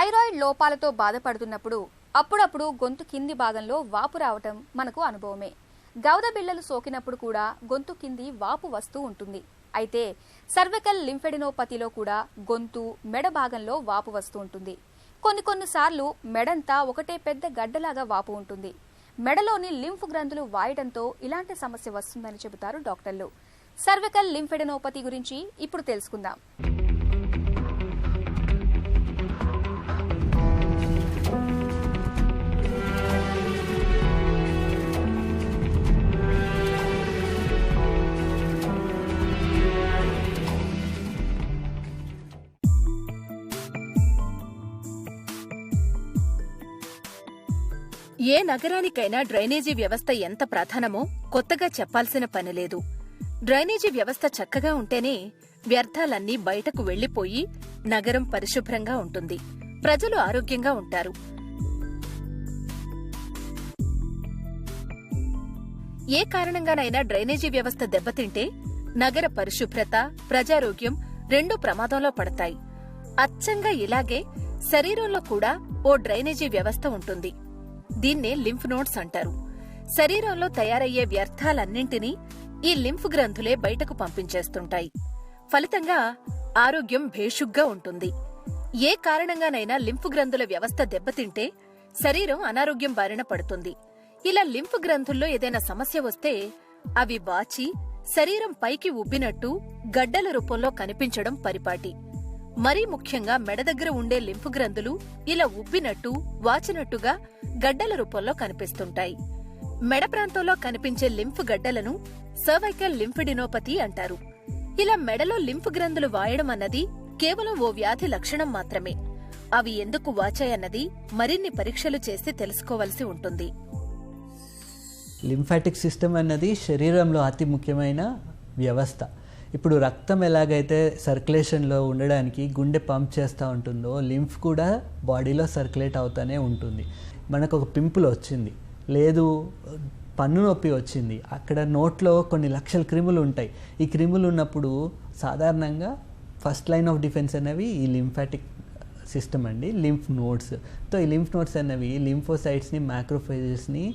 Thyroid లోపాలతో బాధపడుతున్నప్పుడు అప్పుడప్పుడు గొంతు కింది భాగంలో వాపు రావటం మనకు అనుభవమే. గౌద బిళ్ళలు సోకినప్పుడు కూడా గొంతు కింది వాపు వస్తూ ఉంటుంది. అయితే సర్వికల్ లింఫెడినోపతిలో కూడా గొంతు మెడ భాగంలో వాపు వస్తూ ఉంటుంది. కొన్నిసార్లు మెడంతా ఒకటే పెద్ద గడ్డలాగా వాపు ఉంటుంది. మెడలోని లింఫ్ గ్రంథులు వాయడంతో ఇలాంటి సమస్య వస్తుందని చెబుతారు డాక్టర్లు. సర్వికల్ లింఫెడినోపతి గురించి ఇప్పుడు తెలుసుకుందాం. ఏ నగరానికైనా డ్రైనేజీ వ్యవస్థ ఎంత ప్రధానమో కొత్తగా చెప్పాల్సిన పనిలేదు. డ్రైనేజీ వ్యవస్థ చక్కగా ఉంటేనే వ్యర్థాలన్నీ బయటకు వెళ్లిపోయి నగరం పరిశుభ్రంగా ఉంటుంది, ప్రజలు ఆరోగ్యంగా ఉంటారు. ఏ కారణంగానైనా డ్రైనేజీ వ్యవస్థ దెబ్బతింటే నగర పరిశుభ్రత, ప్రజారోగ్యం రెండూ ప్రమాదంలో పడతాయి. అచ్చంగా ఇలాగే శరీరంలో కూడా ఓ డ్రైనేజీ వ్యవస్థ ఉంటుంది. దీన్నే లింఫ్ నోడ్స్ అంటారు. శరీరంలో తయారయ్యే వ్యర్థాలన్నింటినీ ఈ లింఫ్ గ్రంథులే బయటకు పంపించేస్తుంటాయి. ఫలితంగా ఆరోగ్యం భేషుగ్గా ఉంటుంది. ఏ కారణంగానైనా లింఫ్ గ్రంథుల వ్యవస్థ దెబ్బతింటే శరీరం అనారోగ్యం బారిన పడుతుంది. ఇలా లింఫ్ గ్రంథుల్లో ఏదైనా సమస్య వస్తే అవి వాచి శరీరం పైకి ఉబ్బినట్టు గడ్డల రూపంలో కనిపించడం పరిపాటి. మరీ ముఖ్యంగా మెడ దగ్గర ఉండే లింఫ్ గ్రంథులు ఇలా ఉబ్బినట్టు, వాచినట్టుగా గడ్డల రూపంలో కనిపిస్తుంటాయి. మెడ ప్రాంతంలో కనిపించే లింఫ్ గడ్డలను సర్వైకల్ లింఫెడినోపతి అంటారు. ఇలా మెడలో లింఫ్ గ్రంథులు వాయడం అన్నది కేవలం ఓ వ్యాధి లక్షణం మాత్రమే. అవి ఎందుకు వాచాయన్నది మరిన్ని పరీక్షలు చేసి తెలుసుకోవలసి ఉంటుంది. లింఫాటిక్ సిస్టమ్ అన్నది శరీరంలో అతి ముఖ్యమైన వ్యవస్థ. ఇప్పుడు రక్తం ఎలాగైతే సర్క్యులేషన్లో ఉండడానికి గుండె పంప్ చేస్తూ ఉంటుందో, లింఫ్ కూడా బాడీలో సర్క్యులేట్ అవుతూనే ఉంటుంది. మనకు ఒక పింపుల్ వచ్చింది, లేదు పన్ను నొప్పి వచ్చింది, అక్కడ నోట్లో కొన్ని లక్షల క్రిములు ఉంటాయి. ఈ క్రిములు ఉన్నప్పుడు సాధారణంగా ఫస్ట్ లైన్ ఆఫ్ డిఫెన్స్ అనేవి ఈ లింఫాటిక్ సిస్టమ్ అండి, లింఫ్ నోడ్స్. ఈ లింఫ్ నోడ్స్ అనేవి లింఫోసైట్స్ని, మ్యాక్రోఫేజెస్ని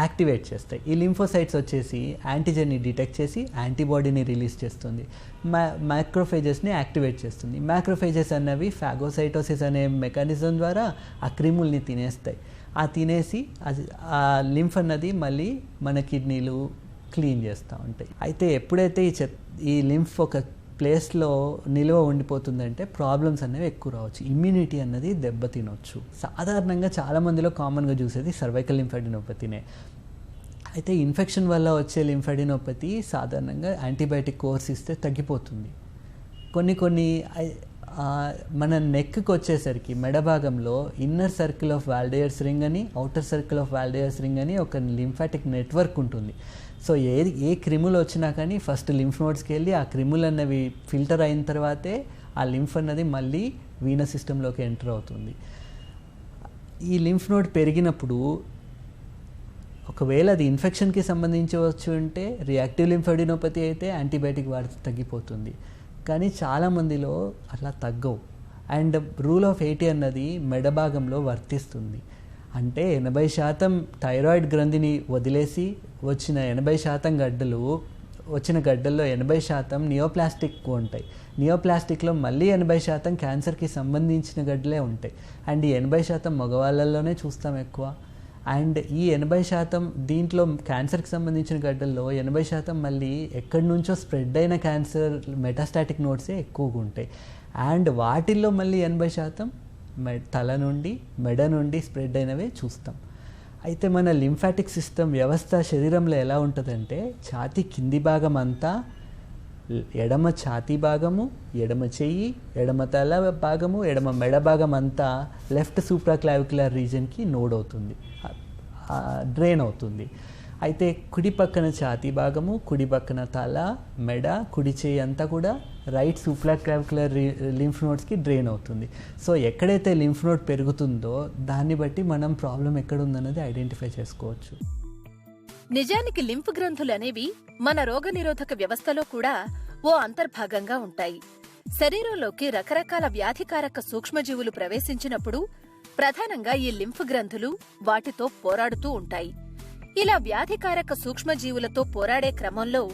యాక్టివేట్ చేస్తాయి. ఈ లింఫోసైట్స్ వచ్చేసి యాంటీజెన్ని డిటెక్ట్ చేసి యాంటీబాడీని రిలీజ్ చేస్తుంది, మైక్రోఫేజెస్ని యాక్టివేట్ చేస్తుంది. మైక్రోఫేజెస్ అన్నవి ఫాగోసైటోసిస్ అనే మెకానిజం ద్వారా ఆ క్రిముల్ని తినేస్తాయి. ఆ తినేసి ఆ లింఫ్ అన్నది మళ్ళీ మన కిడ్నీలు క్లీన్ చేస్తూ ఉంటాయి. అయితే ఎప్పుడైతే ఈ లింఫ్ ఒక ప్లేస్లో నిల్వ ఉండిపోతుందంటే ప్రాబ్లమ్స్ అనేవి ఎక్కువ రావచ్చు, ఇమ్యూనిటీ అన్నది దెబ్బతినొచ్చు. సాధారణంగా చాలామందిలో కామన్గా చూసేది సర్వైకల్ లింఫెడినోపతినే. అయితే ఇన్ఫెక్షన్ వల్ల వచ్చే లింఫెడినోపతి సాధారణంగా యాంటీబయాటిక్ కోర్స్ ఇస్తే తగ్గిపోతుంది. కొన్ని మన నెక్కి వచ్చేసరికి మెడ భాగంలో ఇన్నర్ సర్కిల్ ఆఫ్ వాల్డేయర్స్ రింగ్ అని, అవుటర్ సర్కిల్ ఆఫ్ వాల్డేయర్స్ రింగ్ అని ఒక లింఫాటిక్ నెట్వర్క్ ఉంటుంది. సో ఏ క్రిములు వచ్చినా కానీ ఫస్ట్ లింఫ్ నోడ్స్కి వెళ్ళి ఆ క్రిములు అన్నవి ఫిల్టర్ అయిన తర్వాతే ఆ లింఫ్ అన్నది మళ్ళీ వీనస్ సిస్టంలోకి ఎంటర్ అవుతుంది. ఈ లింఫ్ నోడ్ పెరిగినప్పుడు ఒకవేళ అది ఇన్ఫెక్షన్కి సంబంధించవచ్చు అంటే రియాక్టివ్ లింఫెడినోపతి అయితే యాంటీబయాటిక్ వాడితే తగ్గిపోతుంది. కానీ చాలామందిలో అట్లా తగ్గవు. అండ్ రూల్ ఆఫ్ 80 అన్నది మెడ భాగంలో వర్తిస్తుంది. అంటే 80% థైరాయిడ్ గ్రంథిని వదిలేసి వచ్చిన 80% గడ్డల్లో 80% నియోప్లాస్టిక్ ఉంటాయి. నియోప్లాస్టిక్లో మళ్ళీ 80% క్యాన్సర్కి సంబంధించిన గడ్డలే ఉంటాయి. అండ్ ఈ 80% మగవాళ్ళల్లోనే చూస్తాం ఎక్కువ. అండ్ ఈ 80% దీంట్లో క్యాన్సర్కి సంబంధించిన గడ్డల్లో 80% మళ్ళీ ఎక్కడి నుంచో స్ప్రెడ్ అయిన క్యాన్సర్ మెటాస్టాటిక్ నోడ్సే ఎక్కువగా ఉంటాయి. అండ్ వాటిల్లో మళ్ళీ 80% తల నుండి, మెడ నుండి స్ప్రెడ్ అయినవే చూస్తాం. అయితే మన లింఫాటిక్ సిస్టమ్ వ్యవస్థ శరీరంలో ఎలా ఉంటుందంటే, ఛాతీ కింది భాగం అంతా ఎడమ ఛాతీ భాగము, ఎడమ చెయ్యి, ఎడమ తల భాగము, ఎడమ మెడ భాగం అంతా లెఫ్ట్ సూప్రాక్లావిక్యులర్ రీజన్కి నోడ్ అవుతుంది, డ్రైన్ అవుతుంది. అయితే కుడి పక్కన ఛాతీ భాగము, కుడి పక్కన తల, మెడ, కుడి చేయి అంతా కూడా రైట్ సూప్రాక్లావిక్యులర్ లింఫ్ నోడ్స్కి డ్రైన్ అవుతుంది. సో ఎక్కడైతే లింఫ్ నోడ్ పెరుగుతుందో దాన్ని బట్టి మనం ప్రాబ్లం ఎక్కడుందన్నది ఐడెంటిఫై చేసుకోవచ్చు. నిజానికి లింఫ్ గ్రంథులు అనేవి మన రోగనిరోధక వ్యవస్థలో కూడా ఓ అంతర్భాగంగా ఉంటాయి. శరీరంలోకి రకరకాల వ్యాధికారక సూక్ష్మజీవులు ప్రవేశించినప్పుడు ప్రధానంగా ఈ లింఫ్ గ్రంథులు వాటితో పోరాడుతూ ఉంటాయి. ఇలా వ్యాధికారక సూక్ష్మజీవులతో పోరాడే క్రమంలో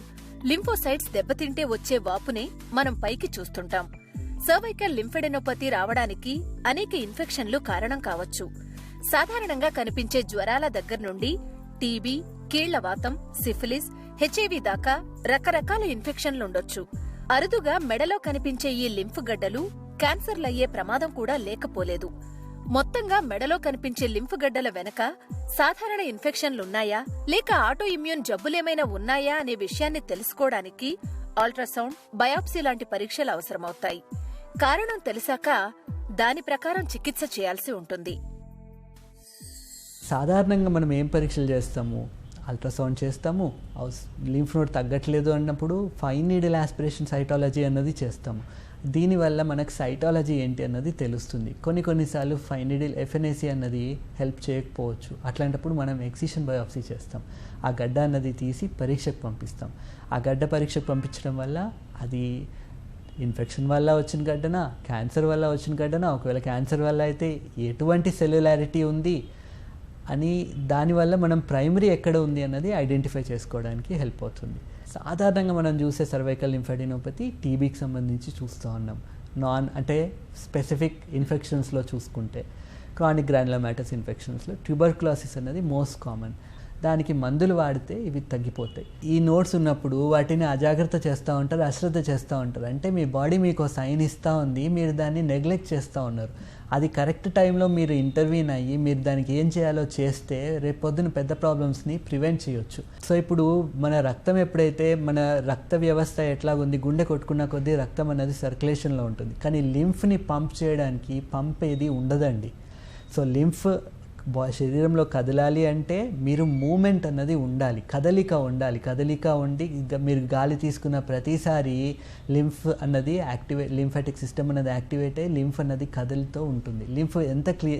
లింఫోసైట్స్ దెబ్బతింటే వచ్చే వాపునే మనం పైకి చూస్తుంటాం. సర్వైకల్ లింఫెడెనోపతి రావడానికి అనేక ఇన్ఫెక్షన్లు కారణం కావచ్చు. సాధారణంగా కనిపించే జ్వరాల దగ్గర నుండి టీబీ, కీళ్లవాతం, సిఫిలిస్, హెచ్ఐవి దాకా రకరకాల ఇన్ఫెక్షన్లుండొచ్చు. అరుదుగా మెడలో కనిపించే ఈ లింఫ్ గడ్డలు క్యాన్సర్లయ్యే ప్రమాదం కూడా లేకపోలేదు. మొత్తంగా మెడలో కనిపించే లింఫ్ గడ్డల వెనక సాధారణ ఇన్ఫెక్షన్లున్నాయా లేక ఆటో ఇమ్యూన్ జబ్బులేమైనా ఉన్నాయా అనే విషయాన్ని తెలుసుకోవడానికి అల్ట్రాసౌండ్, బయాప్సీ లాంటి పరీక్షలు అవసరమవుతాయి. కారణం తెలిసాక దాని ప్రకారం చికిత్స చేయాల్సి ఉంటుంది. సాధారణంగా మనం ఏం పరీక్షలు చేస్తాము? అల్ట్రాసౌండ్ చేస్తాము, లింఫ్ నోడ్ తగ్గట్లేదు అన్నప్పుడు ఫైన్ నీడిల్ ఆస్పిరేషన్ సైటాలజీ అన్నది చేస్తాము. దీనివల్ల మనకు సైటాలజీ ఏంటి అన్నది తెలుస్తుంది. కొన్నిసార్లు ఫైన్ నీడిల్ ఎఫ్ఎన్ఏసి అన్నది హెల్ప్ చేయకపోవచ్చు. అట్లాంటప్పుడు మనం ఎక్సిషన్ బయాప్సీ చేస్తాం. ఆ గడ్డ అన్నది తీసి పరీక్షకు పంపిస్తాం. ఆ గడ్డ పరీక్షకు పంపించడం వల్ల అది ఇన్ఫెక్షన్ వల్ల వచ్చిన గడ్డనా, క్యాన్సర్ వల్ల వచ్చిన గడ్డనా, ఒకవేళ క్యాన్సర్ వల్ల అయితే ఎటువంటి సెల్యులారిటీ ఉంది అని దానివల్ల మనం ప్రైమరీ ఎక్కడ ఉంది అన్నది ఐడెంటిఫై చేసుకోవడానికి హెల్ప్ అవుతుంది. సాధారణంగా మనం చూసే సర్వైకల్ లింఫెడినోపతి టీబీకి సంబంధించి చూస్తూ ఉన్నాం. అంటే స్పెసిఫిక్ ఇన్ఫెక్షన్స్లో చూసుకుంటే క్రానిక్ గ్రాన్యులోమాటస్ ఇన్ఫెక్షన్స్లో ట్యూబర్క్యులోసిస్ అన్నది మోస్ట్ కామన్. దానికి మందులు వాడితే ఇవి తగ్గిపోతాయి. ఈ నోట్స్ ఉన్నప్పుడు వాటిని అజాగ్రత్త చేస్తూ ఉంటారు, అశ్రద్ధ చేస్తూ ఉంటారు. అంటే మీ బాడీ మీకు సైన్ ఇస్తూ ఉంది, మీరు దాన్ని నెగ్లెక్ట్ చేస్తూ ఉన్నారు. అది కరెక్ట్ టైంలో మీరు ఇంటర్వ్యూన్ అయ్యి మీరు దానికి ఏం చేయాలో చేస్తే రేపొద్దున పెద్ద ప్రాబ్లమ్స్ని ప్రివెంట్ చేయొచ్చు. సో ఇప్పుడు మన రక్తం ఎప్పుడైతే మన రక్త వ్యవస్థ ఎట్లాగుంది, గుండె కొట్టుకున్న కొద్దీ రక్తం అనేది సర్క్యులేషన్లో ఉంటుంది. కానీ లింఫ్ని పంప్ చేయడానికి పంప్ ఏది ఉండదండి. సో లింఫ్ శరీరంలో కదలాలి అంటే మీరు మూమెంట్ అన్నది ఉండాలి, కదలిక ఉండాలి. కదలిక ఉండి మీరు గాలి తీసుకున్న ప్రతిసారి లింఫ్ అన్నది లింఫాటిక్ సిస్టమ్ అన్నది యాక్టివేట్ అయ్యి లింఫ్ అన్నది కదులుతూ ఉంటుంది. లింఫ్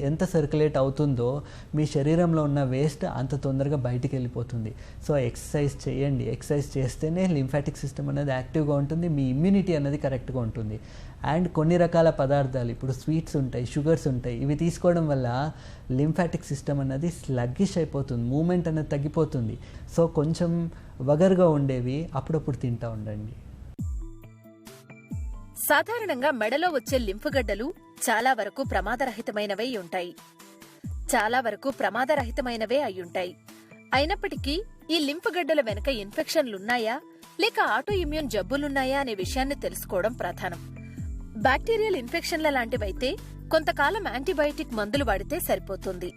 ఎంత సర్క్యులేట్ అవుతుందో మీ శరీరంలో ఉన్న వేస్ట్ అంత తొందరగా బయటికి వెళ్ళిపోతుంది. సో ఎక్సర్సైజ్ చేయండి. ఎక్సర్సైజ్ చేస్తేనే లింఫాటిక్ సిస్టమ్ అన్నది యాక్టివ్గా ఉంటుంది, మీ ఇమ్యూనిటీ అన్నది కరెక్ట్గా ఉంటుంది. అండ్ కొన్ని రకాల పదార్థాలు, ఇప్పుడు స్వీట్స్ ఉంటాయి, షుగర్స్ ఉంటాయి, ఇవి తీసుకోవడం వల్ల లింఫాటిక్ సిస్టమ్ అన్నది స్లగ్గిష్ అయిపోతుంది, మూమెంట్ అనేది తగ్గిపోతుంది. సో కొంచెం వగరుగా ఉండేవి అప్పుడప్పుడు తింటూ ఉండండి. సాధారణంగా మెడలో వచ్చే లింఫ్ గడ్డలు చాలా వరకు ప్రమాదరహితమైనవే అయ్యుంటాయి. అయినప్పటికీ ఈ లింఫ్ గడ్డల వెనక ఇన్ఫెక్షన్లున్నాయా లేక ఆటో ఇమ్యూన్ జబ్బులున్నాయా అనే విషయాన్ని తెలుసుకోవడం ప్రధానం. బ్యాక్టీరియల్ ఇన్ఫెక్షన్ల లాంటివైతే కొంతకాలం యాంటీబయాటిక్ మందులు వాడితే సరిపోతుంది.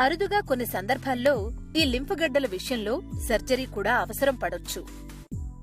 అరుదుగా కొన్ని సందర్భాల్లో ఈ లింఫ్ గడ్డల విషయంలో సర్జరీ కూడా అవసరం పడొచ్చు.